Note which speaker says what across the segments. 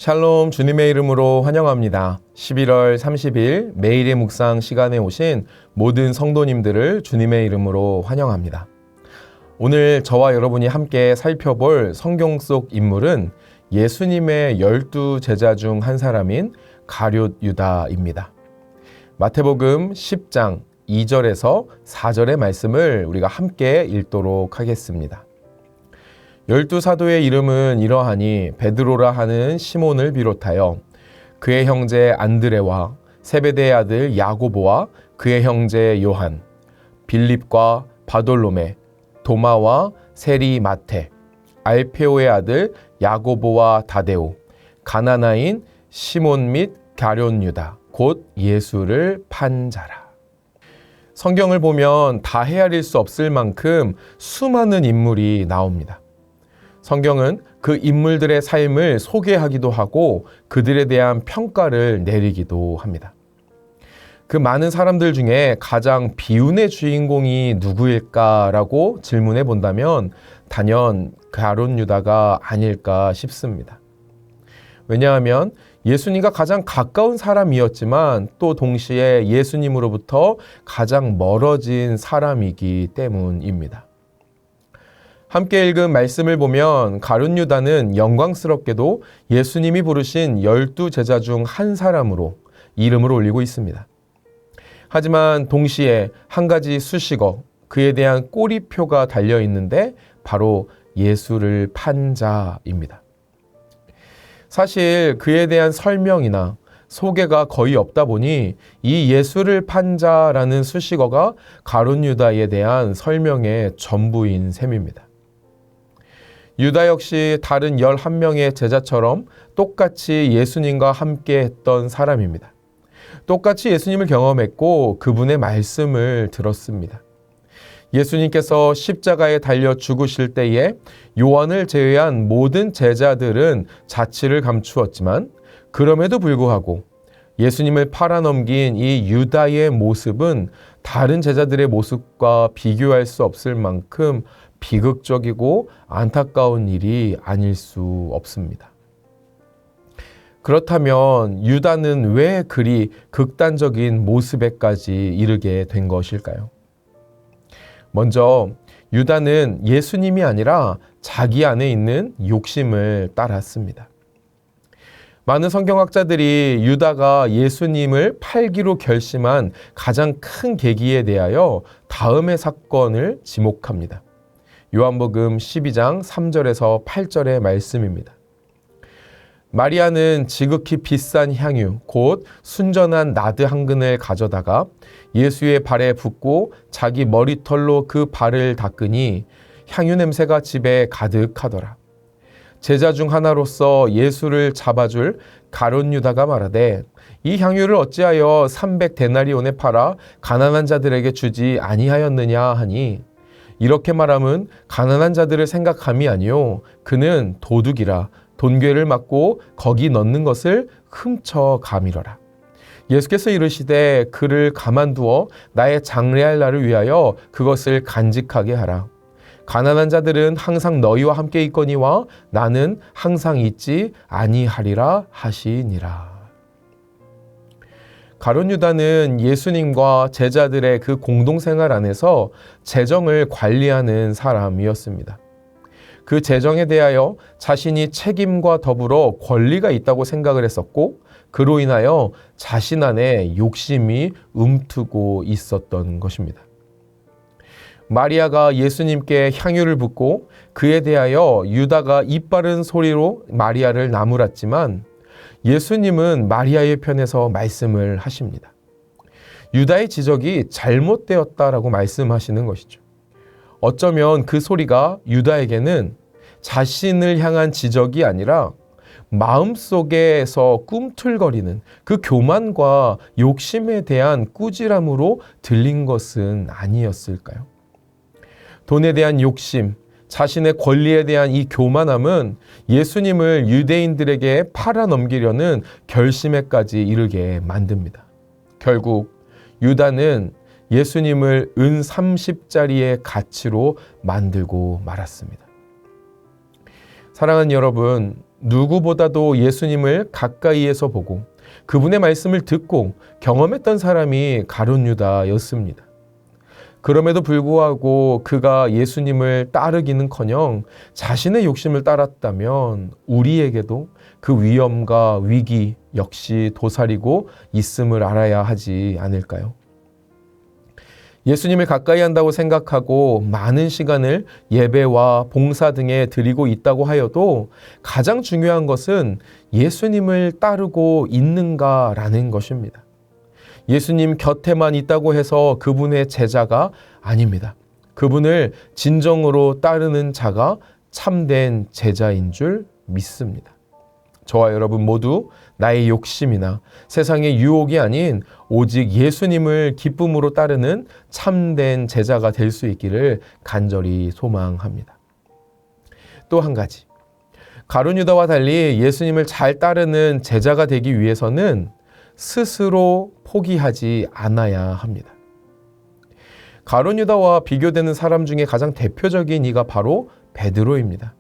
Speaker 1: 샬롬, 주님의 이름으로 환영합니다. 11월 30일 매일의 묵상 시간에 오신 모든 성도님들을 주님의 이름으로 환영합니다. 오늘 저와 여러분이 함께 살펴볼 성경 속 인물은 예수님의 12 제자 중 한 사람인 가룟 유다입니다. 마태복음 10장 2절에서 4절의 말씀을 우리가 함께 읽도록 하겠습니다. 12사도의 이름은 이러하니 베드로라 하는 시몬을 비롯하여 그의 형제 안드레와 세베대의 아들 야고보와 그의 형제 요한, 빌립과 바돌로메, 도마와 세리 마테, 알페오의 아들 야고보와 다데오, 가나나인 시몬 및 가룟 유다, 곧 예수를 판 자라. 성경을 보면 다 헤아릴 수 없을 만큼 수많은 인물이 나옵니다. 성경은 그 인물들의 삶을 소개하기도 하고 그들에 대한 평가를 내리기도 합니다. 그 많은 사람들 중에 가장 비운의 주인공이 누구일까라고 질문해 본다면 단연 가룟 유다가 아닐까 싶습니다. 왜냐하면 예수님과 가장 가까운 사람이었지만 또 동시에 예수님으로부터 가장 멀어진 사람이기 때문입니다. 함께 읽은 말씀을 보면 가룟 유다는 영광스럽게도 예수님이 부르신 12 제자 중 한 사람으로 이름을 올리고 있습니다. 하지만 동시에 한 가지 수식어, 그에 대한 꼬리표가 달려 있는데 바로 예수를 판 자입니다. 사실 그에 대한 설명이나 소개가 거의 없다 보니 이 예수를 판 자라는 수식어가 가룟 유다에 대한 설명의 전부인 셈입니다. 유다 역시 다른 11명의 제자처럼 똑같이 예수님과 함께 했던 사람입니다. 똑같이 예수님을 경험했고 그분의 말씀을 들었습니다. 예수님께서 십자가에 달려 죽으실 때에 요한을 제외한 모든 제자들은 자취를 감추었지만 그럼에도 불구하고 예수님을 팔아넘긴 이 유다의 모습은 다른 제자들의 모습과 비교할 수 없을 만큼 비극적이고 안타까운 일이 아닐 수 없습니다. 그렇다면 유다는 왜 그리 극단적인 모습에까지 이르게 된 것일까요? 먼저 유다는 예수님이 아니라 자기 안에 있는 욕심을 따랐습니다. 많은 성경학자들이 유다가 예수님을 팔기로 결심한 가장 큰 계기에 대하여 다음의 사건을 지목합니다. 요한복음 12장 3절에서 8절의 말씀입니다. 마리아는 지극히 비싼 향유, 곧 순전한 나드 한 근을 가져다가 예수의 발에 붓고 자기 머리털로 그 발을 닦으니 향유 냄새가 집에 가득하더라. 제자 중 하나로서 예수를 잡아줄 가룟 유다가 말하되 이 향유를 어찌하여 300데나리온에 팔아 가난한 자들에게 주지 아니하였느냐 하니 이렇게 말함은 가난한 자들을 생각함이 아니요 그는 도둑이라 돈괴를 맞고 거기 넣는 것을 훔쳐가밀어라. 예수께서 이르시되 그를 가만두어 나의 장래할 날을 위하여 그것을 간직하게 하라. 가난한 자들은 항상 너희와 함께 있거니와 나는 항상 있지 아니하리라 하시니라. 가룟 유다는 예수님과 제자들의 그 공동생활 안에서 재정을 관리하는 사람이었습니다. 그 재정에 대하여 자신이 책임과 더불어 권리가 있다고 생각을 했었고 그로 인하여 자신 안에 욕심이 움트고 있었던 것입니다. 마리아가 예수님께 향유를 붓고 그에 대하여 유다가 입바른 소리로 마리아를 나무랐지만 예수님은 마리아의 편에서 말씀을 하십니다. 유다의 지적이 잘못되었다라고 말씀하시는 것이죠. 어쩌면 그 소리가 유다에게는 자신을 향한 지적이 아니라 마음속에서 꿈틀거리는 그 교만과 욕심에 대한 꾸지람으로 들린 것은 아니었을까요? 돈에 대한 욕심, 자신의 권리에 대한 이 교만함은 예수님을 유대인들에게 팔아넘기려는 결심에까지 이르게 만듭니다. 결국 유다는 예수님을 은 30짜리의 가치로 만들고 말았습니다. 사랑하는 여러분, 누구보다도 예수님을 가까이에서 보고 그분의 말씀을 듣고 경험했던 사람이 가룟 유다였습니다. 그럼에도 불구하고 그가 예수님을 따르기는커녕 자신의 욕심을 따랐다면 우리에게도 그 위험과 위기 역시 도사리고 있음을 알아야 하지 않을까요? 예수님을 가까이 한다고 생각하고 많은 시간을 예배와 봉사 등에 드리고 있다고 하여도 가장 중요한 것은 예수님을 따르고 있는가라는 것입니다. 예수님 곁에만 있다고 해서 그분의 제자가 아닙니다. 그분을 진정으로 따르는 자가 참된 제자인 줄 믿습니다. 저와 여러분 모두 나의 욕심이나 세상의 유혹이 아닌 오직 예수님을 기쁨으로 따르는 참된 제자가 될 수 있기를 간절히 소망합니다. 또 한 가지, 가룟 유다와 달리 예수님을 잘 따르는 제자가 되기 위해서는 스스로 포기하지 않아야 합니다. 가룟 유다와 비교되는 사람 중에 가장 대표적인 이가 바로 베드로입니다.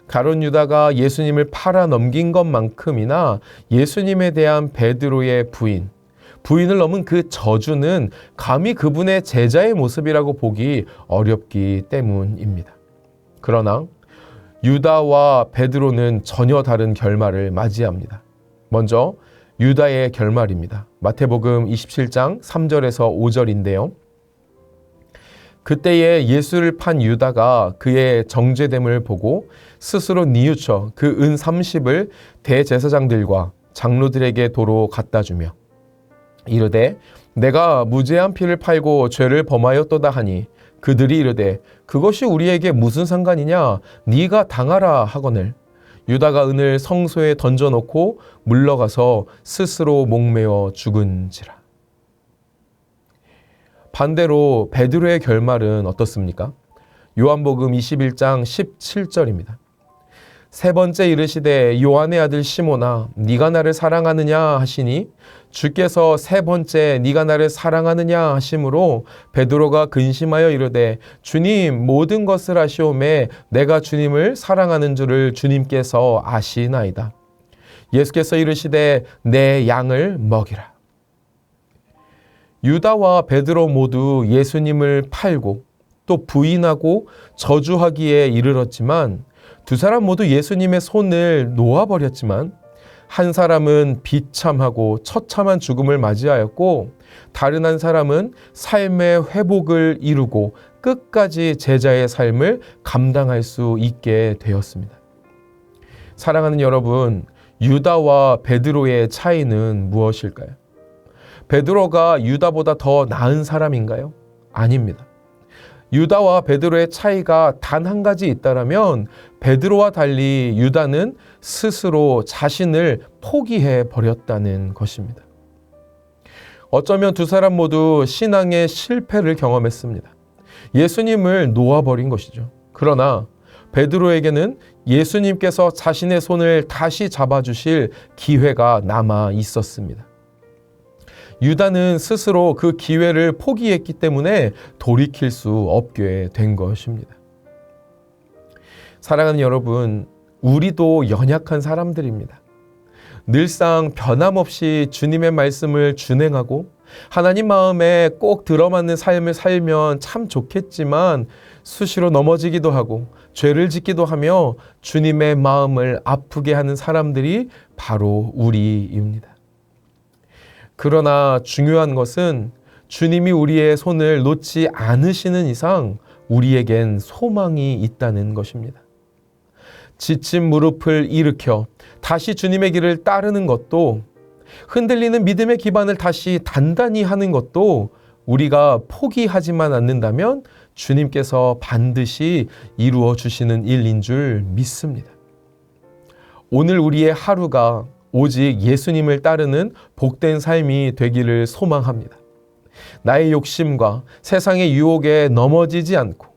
Speaker 1: 가룟 유다가 예수님을 팔아 넘긴 것만큼이나 예수님에 대한 베드로의 부인을 넘은 그 저주는 감히 그분의 제자의 모습이라고 보기 어렵기 때문입니다. 그러나 유다와 베드로는 전혀 다른 결말을 맞이합니다. 먼저 유다의 결말입니다. 마태복음 27장 3절에서 5절인데요. 그때에 예수를 판 유다가 그의 정죄됨을 보고 스스로 뉘우쳐 그 은 30을 대제사장들과 장로들에게 도로 갖다 주며 이르되 내가 무죄한 피를 팔고 죄를 범하였도다 하니 그들이 이르되 그것이 우리에게 무슨 상관이냐 네가 당하라 하거늘 유다가 은을 성소에 던져놓고 물러가서 스스로 목매어 죽은지라. 반대로 베드로의 결말은 어떻습니까? 요한복음 21장 17절입니다. 세 번째 이르시되 요한의 아들 시몬아 네가 나를 사랑하느냐 하시니 주께서 세 번째 네가 나를 사랑하느냐 하심으로 베드로가 근심하여 이르되 주님 모든 것을 아시오매 내가 주님을 사랑하는 줄을 주님께서 아시나이다. 예수께서 이르시되 내 양을 먹이라. 유다와 베드로 모두 예수님을 팔고 또 부인하고 저주하기에 이르렀지만 두 사람 모두 예수님의 손을 놓아버렸지만 한 사람은 비참하고 처참한 죽음을 맞이하였고 다른 한 사람은 삶의 회복을 이루고 끝까지 제자의 삶을 감당할 수 있게 되었습니다. 사랑하는 여러분, 유다와 베드로의 차이는 무엇일까요? 베드로가 유다보다 더 나은 사람인가요? 아닙니다. 유다와 베드로의 차이가 단 한 가지 있다면 베드로와 달리 유다는 스스로 자신을 포기해 버렸다는 것입니다. 어쩌면 두 사람 모두 신앙의 실패를 경험했습니다. 예수님을 놓아버린 것이죠. 그러나 베드로에게는 예수님께서 자신의 손을 다시 잡아주실 기회가 남아 있었습니다. 유다는 스스로 그 기회를 포기했기 때문에 돌이킬 수 없게 된 것입니다. 사랑하는 여러분, 우리도 연약한 사람들입니다. 늘상 변함없이 주님의 말씀을 준행하고 하나님 마음에 꼭 들어맞는 삶을 살면 참 좋겠지만 수시로 넘어지기도 하고 죄를 짓기도 하며 주님의 마음을 아프게 하는 사람들이 바로 우리입니다. 그러나 중요한 것은 주님이 우리의 손을 놓지 않으시는 이상 우리에겐 소망이 있다는 것입니다. 지친 무릎을 일으켜 다시 주님의 길을 따르는 것도 흔들리는 믿음의 기반을 다시 단단히 하는 것도 우리가 포기하지만 않는다면 주님께서 반드시 이루어 주시는 일인 줄 믿습니다. 오늘 우리의 하루가 오직 예수님을 따르는 복된 삶이 되기를 소망합니다. 나의 욕심과 세상의 유혹에 넘어지지 않고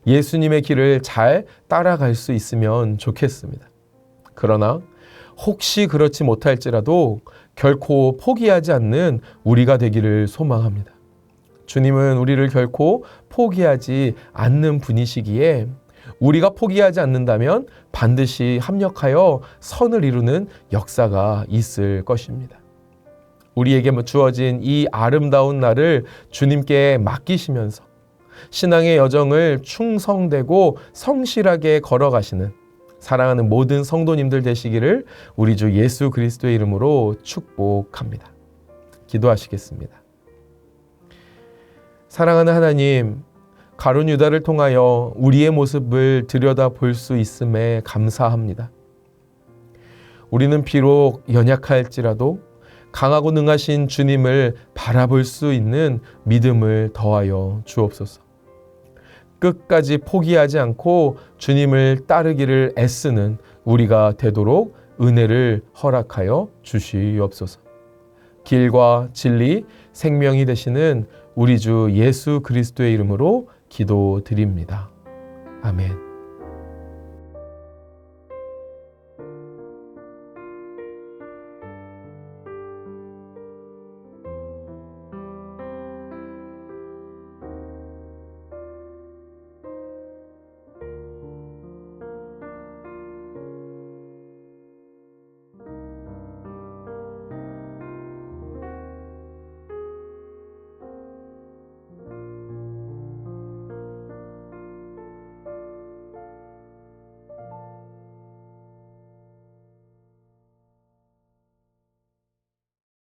Speaker 1: 예수님의 길을 잘 따라갈 수 있으면 좋겠습니다. 그러나 혹시 그렇지 못할지라도 결코 포기하지 않는 우리가 되기를 소망합니다. 주님은 우리를 결코 포기하지 않는 분이시기에 우리가 포기하지 않는다면 반드시 합력하여 선을 이루는 역사가 있을 것입니다. 우리에게 주어진 이 아름다운 날을 주님께 맡기시면서 신앙의 여정을 충성되고 성실하게 걸어가시는 사랑하는 모든 성도님들 되시기를 우리 주 예수 그리스도의 이름으로 축복합니다. 기도하시겠습니다. 사랑하는 하나님, 가룟 유다를 통하여 우리의 모습을 들여다볼 수 있음에 감사합니다. 우리는 비록 연약할지라도 강하고 능하신 주님을 바라볼 수 있는 믿음을 더하여 주옵소서. 끝까지 포기하지 않고 주님을 따르기를 애쓰는 우리가 되도록 은혜를 허락하여 주시옵소서. 길과 진리, 생명이 되시는 우리 주 예수 그리스도의 이름으로 기도드립니다. 아멘.